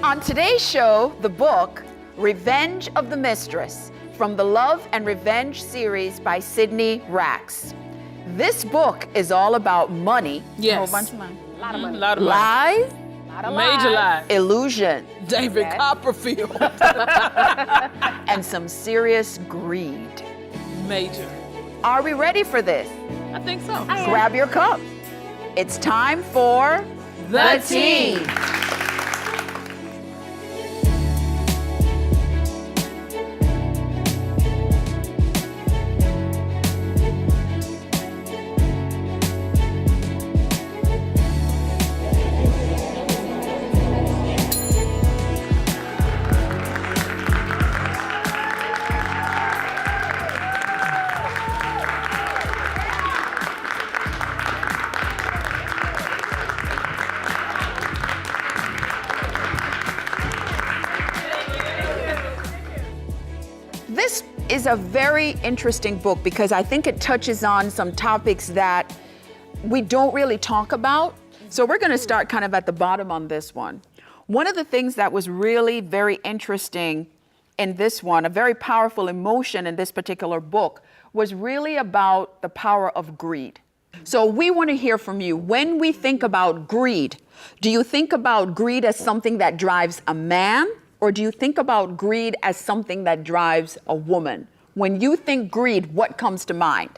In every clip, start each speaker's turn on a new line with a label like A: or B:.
A: On today's show, the book, Revenge of the Mistress, from the Love and Revenge series by Cydney Rax. This book is all about money.
B: Yes.
C: A whole bunch of money.
B: A lot of money. A lot of
A: Lies,
B: money. Major lies.
A: illusion,
B: David Copperfield.
A: and some serious greed.
B: Major.
A: Are we ready for this?
B: I think so.
A: Grab your cup. It's time for
B: The Tea.
A: This is a very interesting book because I think it touches on some topics that we don't really talk about. So we're going to start kind of at the bottom on this one. One of the things that was really very interesting in this one, a very powerful emotion in this particular book, was really about the power of greed. So we want to hear from you. When we think about greed, do you think about greed as something that drives a man? Or do you think about greed as something that drives a woman? When you think greed, what comes to mind?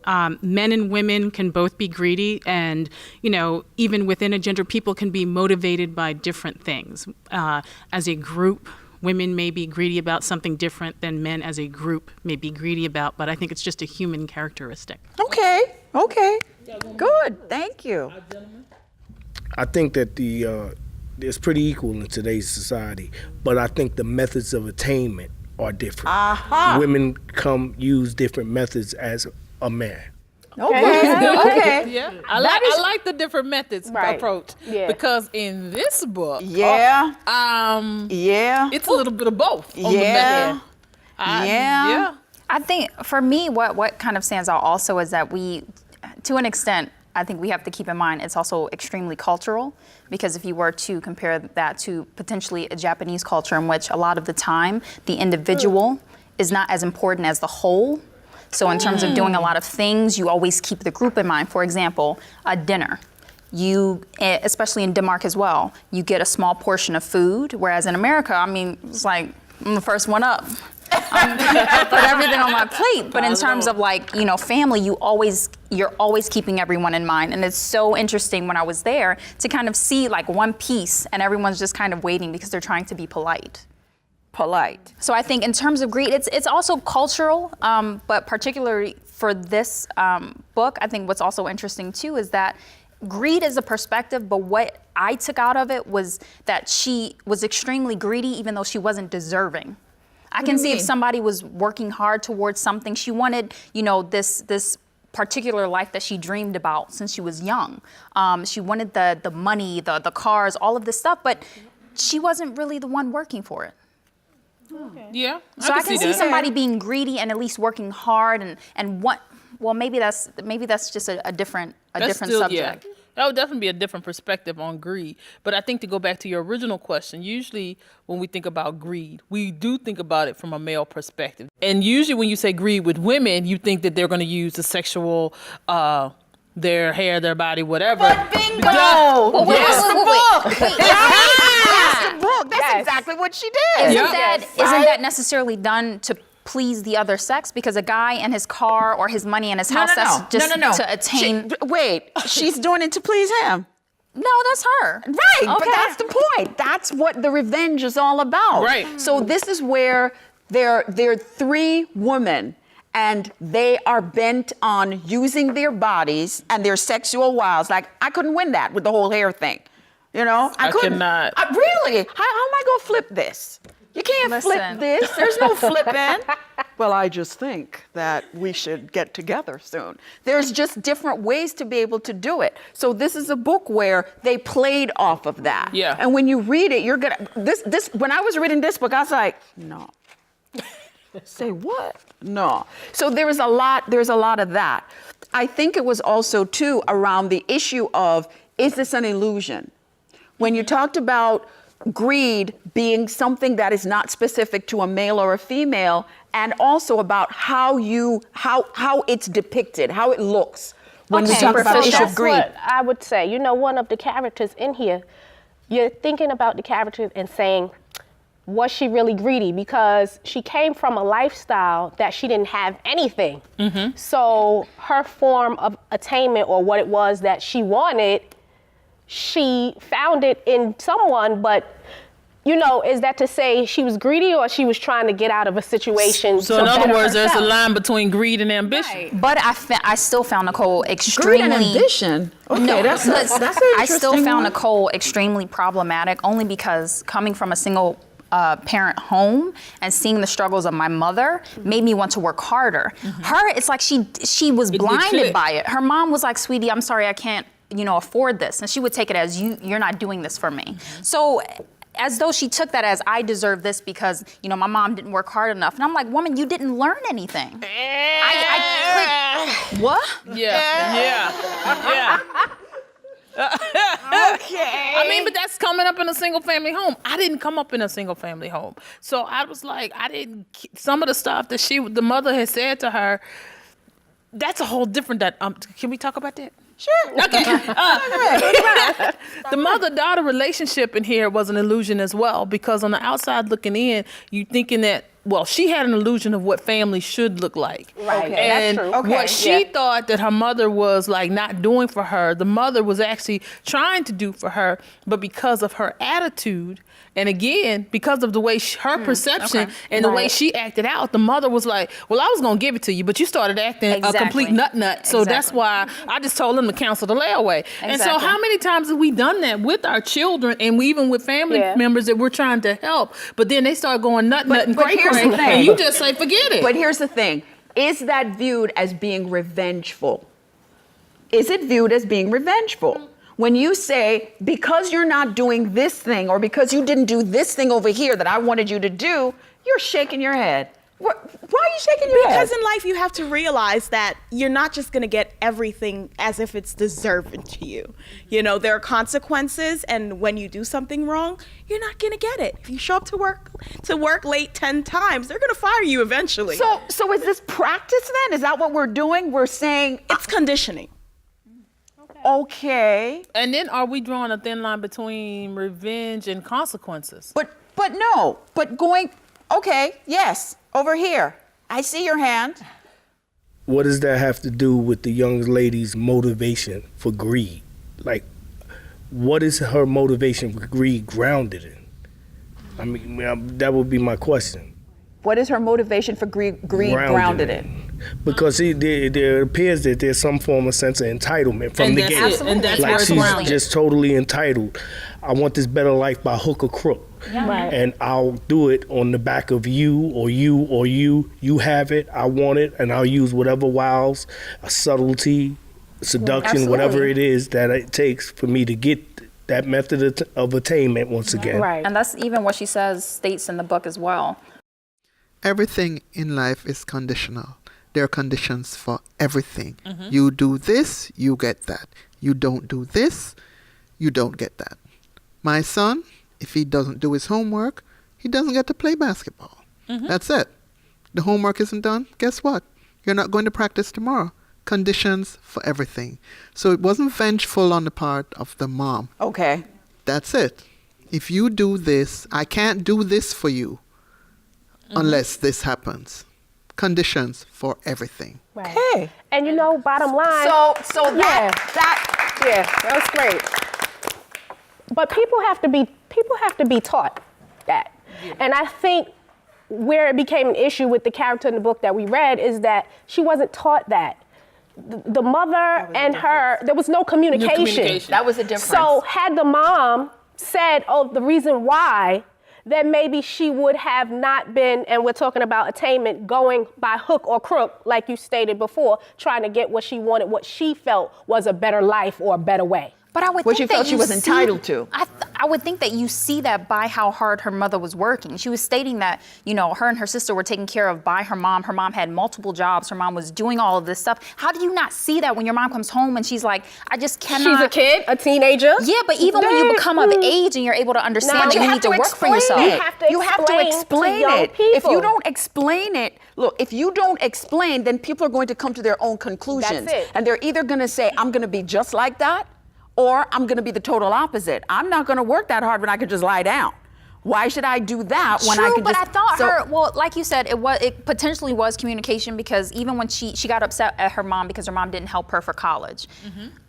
D: Men and women can both be greedy, and even within a gender, people can be motivated by different things. As a group, women may be greedy about something different than men as a group may be greedy about, but I think it's just a human characteristic.
A: Okay, good, thank you.
E: I think that it's pretty equal in today's society, but I think the methods of attainment are different. Women use different methods as a man.
A: Okay.
B: Yeah, I like the different methods approach because in this book, it's a little bit of both. On the method.
C: I think for me, what kind of stands out also is that we, to an extent, I think we have to keep in mind it's also extremely cultural, because if you were to compare that to potentially a Japanese culture in which a lot of the time the individual is not as important as the whole. So in terms of doing a lot of things, you always keep the group in mind. For example, a dinner. You, especially in Denmark as well, you get a small portion of food, whereas in America, it's like, I'm the first one up. Put everything on my plate. But in terms of family, you're always keeping everyone in mind. And it's so interesting when I was there to kind of see one piece and everyone's just kind of waiting because they're trying to be polite. So I think in terms of greed, it's also cultural, but particularly for this book, I think what's also interesting too is that greed is a perspective, but what I took out of it was that she was extremely greedy even though she wasn't deserving. I can see if somebody was working hard towards something, she wanted, this particular life that she dreamed about since she was young. She wanted the money, the cars, all of this stuff, but she wasn't really the one working for it.
B: Okay. Yeah.
C: So I can see somebody being greedy and at least working hard and what. Well, maybe that's just a different subject.
B: Yeah. That would definitely be a different perspective on greed. But I think to go back to your original question, usually when we think about greed, we do think about it from a male perspective. And usually when you say greed with women, you think that they're going to use the sexual, their hair, their body, whatever.
A: But bingo! That's the book. That's the book. That's exactly what she did.
C: Isn't that necessarily done to please the other sex? Because a guy and his car or his money and his house, that's just to attain.
A: She's doing it to please him.
C: No, that's her.
A: Right, but that's the point. That's what the revenge is all about.
B: Right.
A: So this is where there are three women and they are bent on using their bodies and their sexual wiles. Like, I couldn't win that with the whole hair thing. I couldn't.
B: Cannot.
A: Really? How am I going to flip this? You can't flip this. There's no flipping. Well, I just think that we should get together soon. There's just different ways to be able to do it. So this is a book where they played off of that.
B: Yeah.
A: And when you read it, you're gonna when I was reading this book, I was like, no. Say what? No. So there's a lot of that. I think it was also too around the issue of, is this an illusion? When you talked about greed being something that is not specific to a male or a female, and also about how it's depicted, how it looks when we talk about the issue of greed.
F: What I would say, you know, one of the characters in here, you're thinking about the character and saying, was she really greedy? Because she came from a lifestyle that she didn't have anything. So her form of attainment, or what it was that she wanted, she found it in someone, but you know, is that to say she was greedy, or she was trying to get out of a situation?
B: So in other words, there's a line between greed and ambition.
C: Right. But I still found Nicole extremely...
A: Greed and ambition? Okay,
C: No,
A: that's an
C: I still
A: interesting
C: found
A: one.
C: Nicole extremely problematic, only because coming from a single parent home and seeing the struggles of my mother made me want to work harder. Her, it's like she was blinded by it. Her mom was like, "Sweetie, I'm sorry, I can't, afford this," and she would take it as you're not doing this for me. So, as though she took that as I deserve this because my mom didn't work hard enough, and I'm like, woman, you didn't learn anything. What?
B: Yeah.
A: Okay.
B: I mean, but that's coming up in a single family home. I didn't come up in a single family home. So I was like, some of the stuff that the mother had said to her, that's a whole different, can we talk about that?
A: Sure.
B: Okay. The mother-daughter relationship in here was an illusion as well, because on the outside looking in, you thinking that, well, she had an illusion of what family should look like.
F: Right.
A: Okay.
B: And
F: That's true.
B: what she thought that her mother was like not doing for her, the mother was actually trying to do for her, but because of her attitude, and again, because of the way her perception and the way she acted out, the mother was like, well, I was going to give it to you, but you started acting a complete nut. So that's why I just told them to cancel the layaway. And so how many times have we done that with our children, and even with family members that we're trying to help, but then they start going nut and cray, and you just say, forget it.
A: But here's the thing. Is that viewed as being revengeful? Is it viewed as being revengeful? When you say, because you're not doing this thing, or because you didn't do this thing over here that I wanted you to do, you're shaking your head. Why are you shaking your head?
G: Because in life, you have to realize that you're not just going to get everything as if it's deserving to you. There are consequences, and when you do something wrong, you're not going to get it. If you show up to work late 10 times, they're going to fire you eventually.
A: So is this practice then? Is that what we're doing? We're saying
G: it's conditioning.
A: Okay.
B: And then are we drawing a thin line between revenge and consequences?
A: But no. But going, okay, yes, over here. I see your hand.
E: What does that have to do with the young lady's motivation for greed? Like, what is her motivation for greed grounded in? I mean, that would be my question.
A: What is her motivation for greed grounded in?
E: Because there appears that there's some form of sense of entitlement from the get.
B: And that's
E: like
B: where it's
E: she's
B: grounded.
E: just totally entitled. I want this better life by hook or crook.
F: Yeah. Right.
E: And I'll do it on the back of you or you or you. You have it, I want it, and I'll use whatever wiles, subtlety, seduction, whatever it is that it takes for me to get that method of attainment once again.
F: Right.
C: And that's even what she states in the book as well.
H: Everything in life is conditional. There are conditions for everything. You do this, you get that. You don't do this, you don't get that. My son, if he doesn't do his homework, he doesn't get to play basketball. That's it. The homework isn't done, guess what? You're not going to practice tomorrow. Conditions for everything. So it wasn't vengeful on the part of the mom.
A: Okay.
H: That's it. If you do this, I can't do this for you unless this happens. Conditions for everything.
F: Right.
A: Okay.
F: And bottom line.
A: So
F: that was great. But people have to be taught that. Yeah. And I think where it became an issue with the character in the book that we read is that she wasn't taught that. The mother and her, there was no communication.
A: That was a difference.
F: So had the mom said, the reason why, then maybe she would have not been, and we're talking about attainment, going by hook or crook, like you stated before, trying to get what she wanted, what she felt was a better life or a better way.
C: But I would
A: What
C: think
A: you felt
C: that
A: she was entitled to.
C: I I would think that you see that by how hard her mother was working. She was stating that, you know, her and her sister were taken care of by her mom. Her mom had multiple jobs. Her mom was doing all of this stuff. How do you not see that when your mom comes home and she's like, I just cannot.
F: She's a kid, a teenager.
C: Yeah, but even when you become of age and you're able to understand that you need to work for yourself.
A: You have to explain it. If you don't explain it, look, if you don't explain, then people are going to come to their own conclusions.
F: That's it.
A: And they're either going to say, I'm going to be just like that, or I'm going to be the total opposite. I'm not going to work that hard when I could just lie down. Why should I do that when I could
C: but
A: just...
C: I thought well, like you said, it potentially was communication, because even when she got upset at her mom because her mom didn't help her for college,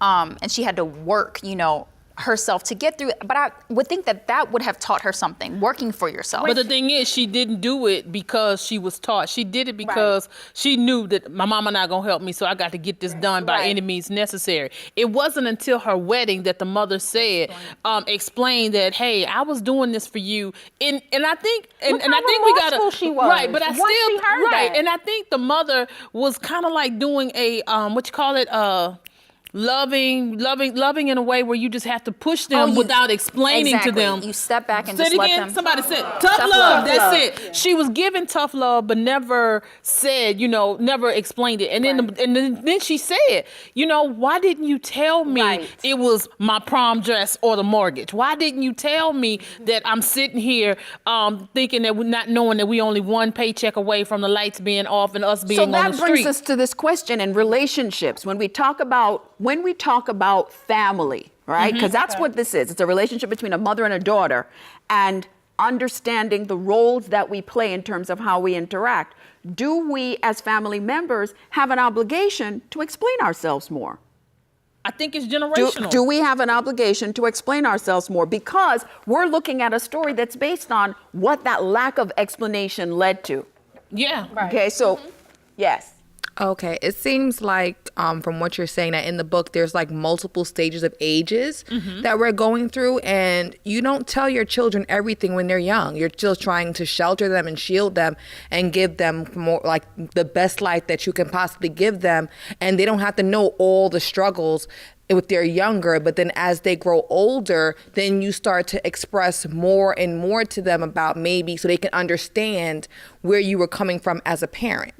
C: and she had to work, you know, herself to get through it. But I would think that would have taught her something, working for yourself.
B: But the thing is, she didn't do it because she was taught. She did it because she knew that my mama not gonna help me, so I got to get this done by any means necessary. It wasn't until her wedding that the mother said, explained that, hey, I was doing this for you, and I think I think we gotta
F: she was.
B: right, but I
F: Once
B: still
F: she heard
B: right,
F: that.
B: and I think the mother was kind of like doing a what you call it loving in a way where you just have to push them without explaining to them.
C: You step back and
B: Say
C: just
B: it
C: let
B: again.
C: them.
B: Somebody said tough love. That's it. Yeah. She was given tough love, but never said, you know, never explained it. And then she said, you know, why didn't you tell me it was my prom dress or the mortgage? Why didn't you tell me that I'm sitting here thinking that we're not knowing that we only one paycheck away from the lights being off and us being on the street?
A: So that brings us to this question in relationships. When we talk about family, right? Because that's what this is. It's a relationship between a mother and a daughter, and understanding the roles that we play in terms of how we interact. Do we, as family members, have an obligation to explain ourselves more?
B: I think it's generational.
A: Do we have an obligation to explain ourselves more? Because we're looking at a story that's based on what that lack of explanation led to.
B: Yeah.
A: Right. Okay, so, yes.
I: Okay, it seems like from what you're saying that in the book there's like multiple stages of ages that we're going through, and you don't tell your children everything when they're young. You're still trying to shelter them and shield them and give them more like the best life that you can possibly give them, and they don't have to know all the struggles if they're younger. But then as they grow older, then you start to express more and more to them about maybe so they can understand where you were coming from as a parent.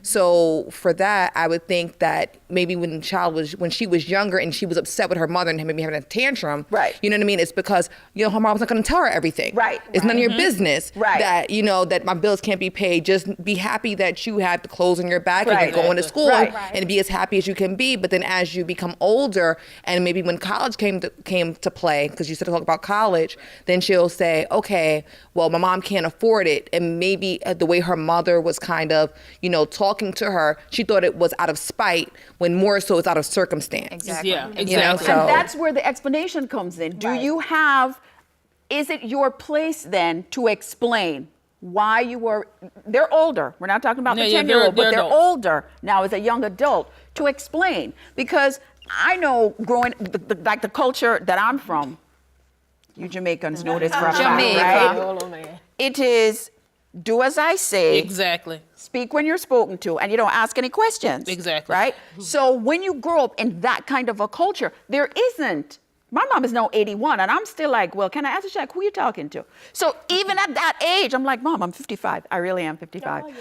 I: So for that, I would think that maybe when she was younger and she was upset with her mother and maybe having a tantrum, right? You know what I mean? It's because, you know, her mom's not going to tell her everything. Right. It's none of your business. Right. That, you know, that my bills can't be paid. Just be happy that you have the clothes on your back and you're going to school and be as happy as you can be. But then as you become older, and maybe when college came to play, because you said to talk about college, then she'll say, okay, well, my mom can't afford it. And maybe the way her mother was kind of, you know, talking to her, she thought it was out of spite, when more so it's out of circumstance.
A: Exactly.
B: Yeah, exactly.
I: You know, so.
A: And that's where the explanation comes in. Is it your place then to explain why you were, they're older. We're not talking about the 10-year-old, but they're older now as a young adult, to explain. Because I know growing, like the culture that I'm from, you Jamaicans know this for a fact, right? It is, do as I say.
B: Exactly.
A: Speak when you're spoken to, and you don't ask any questions.
B: Exactly.
A: Right? So when you grow up in that kind of a culture, there isn't. My mom is now 81, and I'm still like, well, can I ask a check? Who are you talking to? So even at that age, I'm like, Mom, I'm 55. I really am 55. Oh,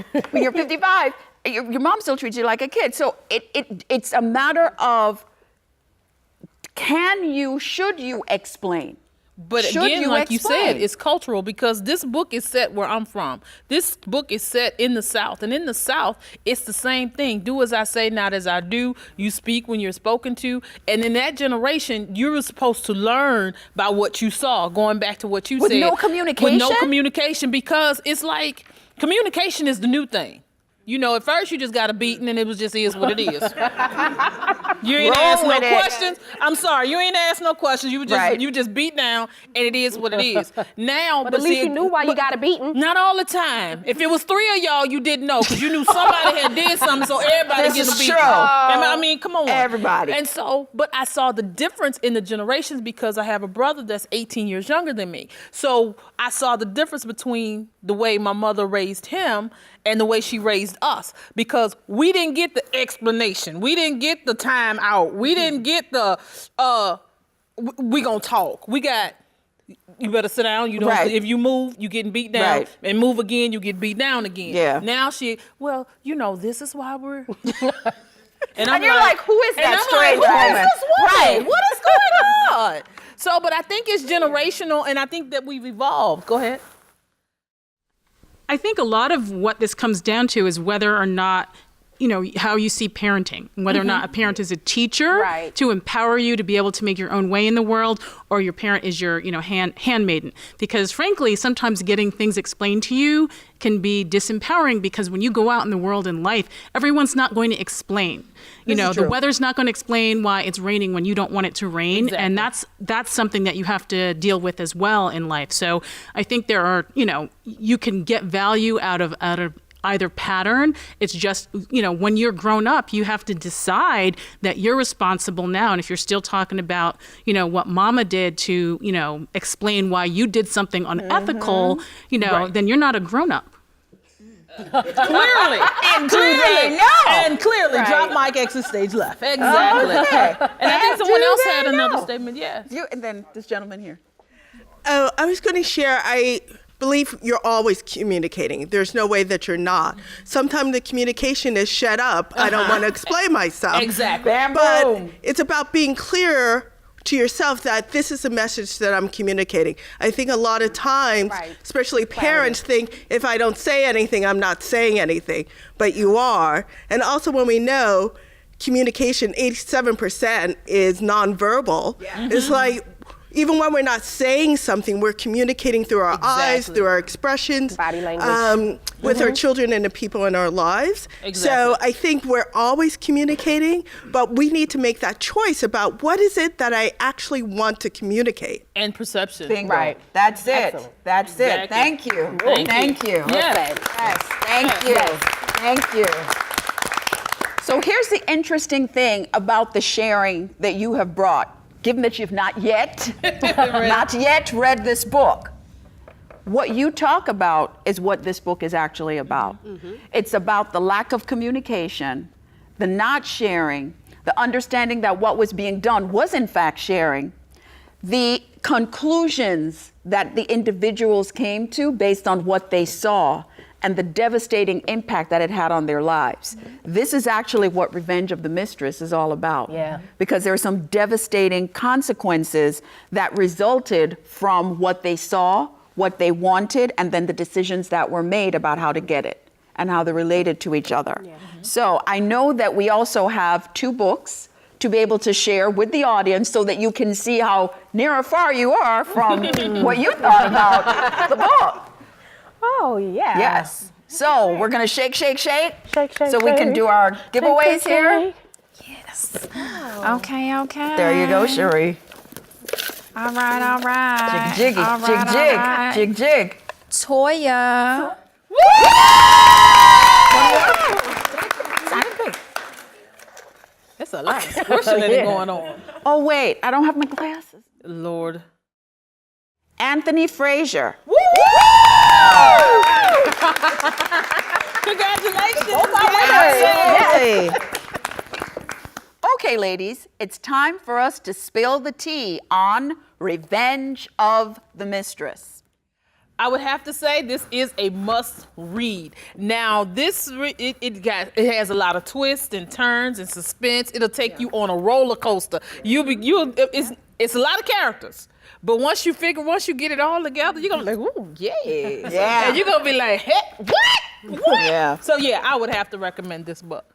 A: yeah. When you're 55, your mom still treats you like a kid. So it's a matter of, should you explain?
B: But again, like you said, it's cultural, because this book is set where I'm from. This book is set in the South. And in the South, it's the same thing. Do as I say, not as I do. You speak when you're spoken to. And in that generation, you were supposed to learn by what you saw, going back to what you said.
A: With no communication?
B: With no communication, because it's like communication is the new thing. You know, at first you just got a beating and it was just is what it is. You ain't ask no questions. I'm sorry, you ain't asked no questions. You just beat down and it is what it is. Now,
F: but at least you knew why you got a beating.
B: Not all the time. If it was 3 of y'all, you didn't know, because you knew somebody had did something, so everybody gets a beating. I mean, come on.
A: Everybody.
B: And so, but I saw the difference in the generations because I have a brother that's 18 years younger than me. So I saw the difference between the way my mother raised him and the way she raised us, because we didn't get the explanation. We didn't get the time out. We didn't get the, we gonna talk. We got, you better sit down. You don't.
A: Right.
B: If you move, you getting beat down,
A: Right.
B: and move again, you get beat down again.
A: Yeah.
B: Now this is why we're.
A: And you're like, who is that
B: and I'm
A: strange
B: like, who
A: woman?
B: is this woman?
A: Right.
B: What is going on? So, but I think it's generational, and I think that we've evolved. Go ahead.
D: I think a lot of what this comes down to is whether or not, how you see parenting, whether or not a parent is a teacher
F: Right.
D: to empower you to be able to make your own way in the world, or your parent is your, handmaiden. Because frankly, sometimes getting things explained to you can be disempowering, because when you go out in the world in life, everyone's not going to explain. The weather's not going to explain why it's raining when you don't want it to rain.
B: Exactly.
D: And that's something that you have to deal with as well in life. So I think there are, you can get value out of either pattern. It's just, when you're grown up, you have to decide that you're responsible now. And if you're still talking about, what mama did to, explain why you did something unethical, then you're not a grown up.
B: Clearly.
A: And clearly, no.
B: And clearly,
F: Right.
B: drop mic, exit stage left. Exactly. And I think someone else had another statement. Yeah.
A: You and then this gentleman here.
J: Oh, I was going to share, I believe you're always communicating. There's no way that you're not. Sometimes the communication is shut up. I don't want to explain myself.
B: Exactly.
J: But it's about being clear to yourself that this is a message that I'm communicating. I think a lot of times,
F: Right.
J: especially parents think, if I don't say anything, I'm not saying anything. But you are. And also when we know communication, 87% is nonverbal. Yeah. It's like, even when we're not saying something, we're communicating through our eyes, through our expressions,
F: Body language.
J: with our children and the people in our lives.
B: Exactly.
J: So I think we're always communicating, but we need to make that choice about what is it that I actually want to communicate.
B: And perception.
A: Bingo.
F: Right.
A: That's it.
F: Excellent.
A: That's it.
B: Exactly.
A: Thank you.
B: Thank you.
A: you.
B: Yeah.
A: Yes. Thank you. Thank you. So here's the interesting thing about the sharing that you have brought. Given that you've not yet read this book, what you talk about is what this book is actually about. It's about the lack of communication, the not sharing, the understanding that what was being done was in fact sharing, the conclusions that the individuals came to based on what they saw, and the devastating impact that it had on their lives. This is actually what Revenge of the Mistress is all about.
F: Yeah.
A: Because there are some devastating consequences that resulted from what they saw, what they wanted, and then the decisions that were made about how to get it and how they're related to each other. Yeah. So I know that we also have 2 books to be able to share with the audience so that you can see how near or far you are from what you thought about the book.
F: Oh, yeah.
A: Yes. So we're gonna shake,
F: Shake, shake,
A: so we can
F: shake.
A: do our giveaways
F: Shake,
A: here.
F: shake.
C: Yes. Okay.
A: There you go, Cherie.
C: All right.
A: Jig,
C: All right.
A: jig, jig.
C: Toya.
B: That's a lot of squishing going on.
A: Oh wait, I don't have my glasses.
B: Lord.
A: Anthony Frazier.
B: Congratulations.
A: Yay. Okay, ladies, it's time for us to spill the tea on Revenge of the Mistress.
B: I would have to say this is a must read. Now, it has a lot of twists and turns and suspense. It'll take you on a roller coaster. It's a lot of characters. But once you get it all together, you're gonna be like, ooh, yeah.
A: Yeah.
B: And you're gonna be like, hey, what?
A: Yeah.
B: So yeah, I would have to recommend this book.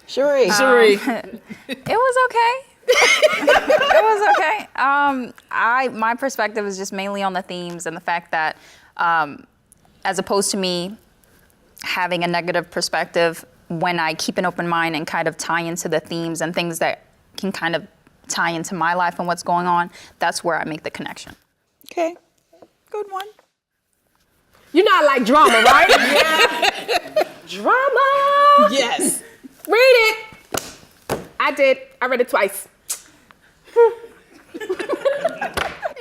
A: Cherie.
C: It was okay. It was okay. My perspective is just mainly on the themes and the fact that, as opposed to me having a negative perspective, when I keep an open mind and kind of tie into the themes and things that can kind of tie into my life and what's going on, that's where I make the connection.
A: Okay. Good one.
F: You know I like drama, right? Yeah. Drama.
B: Yes.
F: Read it. I did. I read it twice.
A: You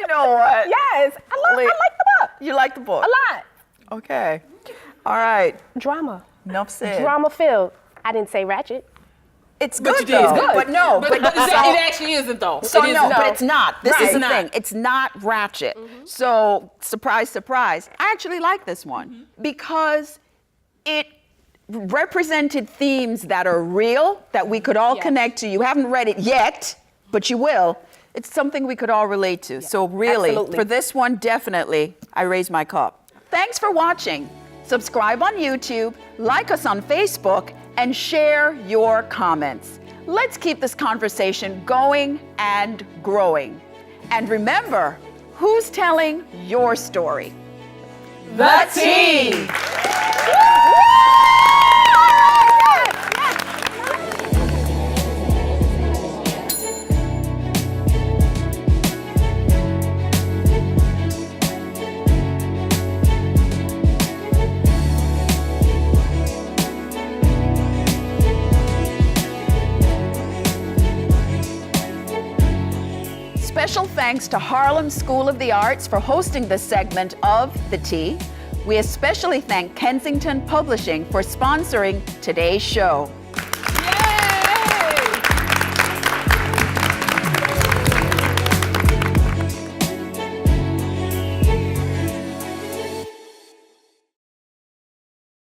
A: know what?
F: Yes. I like the book.
A: You like the book?
F: A lot.
A: Okay. All right.
F: Drama.
A: Enough said.
F: Drama filled. I didn't say ratchet.
A: It's
B: But
A: good
B: you did.
A: though.
B: It's good.
A: But no.
B: But it actually isn't though.
A: So
B: it
A: no,
B: isn't.
A: but it's not. This is the
B: Right.
A: thing. It's not ratchet. So surprise, surprise. I actually like this one because it represented themes that are real, that we could all connect to. You haven't read it yet, but you will. It's something we could all relate to. So really,
F: Absolutely.
A: for this one, definitely, I raise my cup. Thanks for watching. Subscribe on YouTube, like us on Facebook, and share your comments. Let's keep this conversation going and growing. And remember, who's telling your story?
B: The tea.
A: Special thanks to Harlem School of the Arts for hosting this segment of The Tea. We especially thank Kensington Publishing for sponsoring today's show.